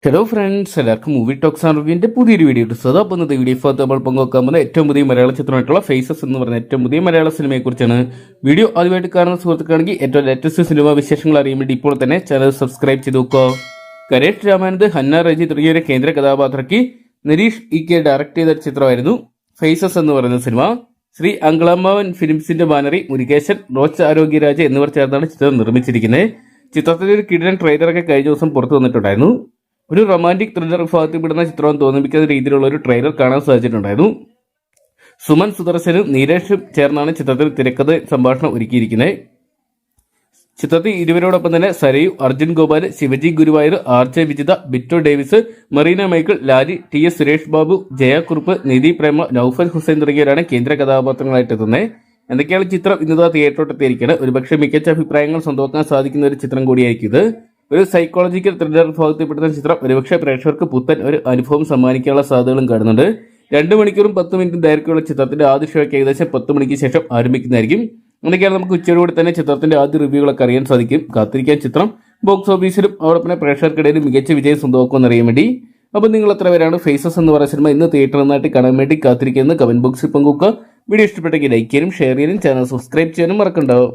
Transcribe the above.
Hello friends, എല്ലാവർക്കും movie talks and റിവ്യൂവിന്റെ പുതിയൊരു video ഇട്ടു. സോ അപ്പോൾ ഇന്നത്തെ വീഡിയോ നമ്മൾ പങ്കുവെക്കാൻ പോകുന്ന ഏറ്റവും പുതിയ മലയാള ചിത്രമായിട്ടുള്ള ഫേസസ് എന്ന് പറയുന്ന ഏറ്റവും പുതിയ മലയാള സിനിമയെക്കുറിച്ചാണ്. വീഡിയോ ആദ്യമായിട്ട് കാണുന്ന സുഹൃത്തുക്കാണെങ്കിൽ ഏറ്റവും ലേറ്റസ്റ്റ് സിനിമ വിശേഷങ്ങൾ അറിയാൻ വേണ്ടി ഇപ്പോൾ തന്നെ ചാനൽ സബ്സ്ക്രൈബ് ചെയ്ത് നോക്കുക. കരേഷ് രാമാനന്ദ്, ഹന്ന റജി തുടങ്ങിയ കേന്ദ്ര കഥാപാത്രയ്ക്ക് നിരീഷ് ഇ.കെ ഡയറക്ട് ചെയ്ത ചിത്രമായിരുന്നു ഫേസസ് എന്ന് പറയുന്ന സിനിമ. ശ്രീ അങ്കളമ്മാവൻ ഫിലിംസിന്റെ ബാനറിൽ മുരുകേശൻ, റോച്ച് ആരോഗ്യരാജ് എന്നിവർ ചേർന്നാണ് ചിത്രം നിർമ്മിച്ചിരിക്കുന്നത്. ചിത്രത്തിന്റെ ഒരു കിടിലൻ ട്രെയിലറൊക്കെ കഴിഞ്ഞ ദിവസം പുറത്തു വന്നിട്ടുണ്ടായിരുന്നു. ഒരു റൊമാൻറ്റിക് ത്രില്ലർ വിഭാഗത്തിൽപ്പെടുന്ന ചിത്രം തോന്നിപ്പിക്കുന്ന രീതിയിലുള്ള ഒരു ട്രെയിലർ കാണാൻ സാധിച്ചിട്ടുണ്ടായിരുന്നു. സുമൻ സുദർശനും നീരേഷും ചേർന്നാണ് ചിത്രത്തിൽ തിരക്കഥ സംഭാഷണം ഒരുക്കിയിരിക്കുന്നത്. ചിത്രത്തിൽ ഇരുവരോടൊപ്പം തന്നെ സരയു, അർജുൻ ഗോപാൽ, ശിവജി ഗുരുവായൂർ, ആർ.ജെ. വിജിത, ബിറ്റോ ഡേവിസ്, മറീന മൈക്കിൾ, ലാരി, ടി.എസ്. സുരേഷ് ബാബു, ജയ കുറുപ്പ്, നിധി പ്രേമ, നൌഫൽ ഹുസൈൻ തുടങ്ങിയവരാണ് കേന്ദ്ര കഥാപാത്രങ്ങളായിട്ട് എത്തുന്നത്. എന്തൊക്കെയാണ് ചിത്രം ഇന്നതാ തിയേറ്ററോട്ടെത്തിയിരിക്കുന്നത്. ഒരുപക്ഷെ മികച്ച അഭിപ്രായങ്ങൾ സ്വന്തമാക്കാൻ സാധിക്കുന്ന ഒരു ചിത്രം കൂടിയായിരിക്കും ഇത്. ഒരു സൈക്കോളജിക്കൽ ത്രില്ലർ വിഭാഗത്തിൽപ്പെടുന്ന ചിത്രം ഒരുപക്ഷെ പ്രേക്ഷകർക്ക് പുത്തൻ ഒരു അനുഭവം സമ്മാനിക്കാനുള്ള സാധ്യതകളും കാണുന്നുണ്ട്. 2 മണിക്കൂറും 10 മിനിറ്റും ദൈർഘ്യമുള്ള ചിത്രത്തിന്റെ ആദ്യ ഷോയ്ക്ക് ഏകദേശം 10 മണിക്ക് ശേഷം ആരംഭിക്കുന്നതായിരിക്കും. അങ്ങനെയൊക്കെയാണ് നമുക്ക് ഉച്ചയോടുകൂടി തന്നെ ചിത്രത്തിന്റെ ആദ്യ റിവ്യൂകളൊക്കെ അറിയാൻ സാധിക്കും. കാത്തിരിക്കാൻ ചിത്രം ബോക്സ് ഓഫീസിലും അതോടൊപ്പം പ്രേക്ഷകർക്കിടയിലും മികച്ച വിജയം സ്വന്തമാക്കുമെന്ന് അറിയാൻ വേണ്ടി. അപ്പോൾ നിങ്ങൾ എത്ര പേരാണ് ഫേസസ് എന്ന് പറയുന്ന സിനിമ ഇന്ന് തിയേറ്ററിൽ നിന്നായിട്ട് കാണാൻ വേണ്ടി കാത്തിരിക്കുന്നത് കമന്റ് ബോക്സിൽ പങ്കുവെക്കുക. വീഡിയോ ഇഷ്ടപ്പെട്ടെങ്കിൽ ലൈക്ക് ചെയ്യാനും ഷെയർ ചെയ്യാനും ചാനൽ സബ്സ്ക്രൈബ് ചെയ്യാനും മറക്കണ്ടാവും.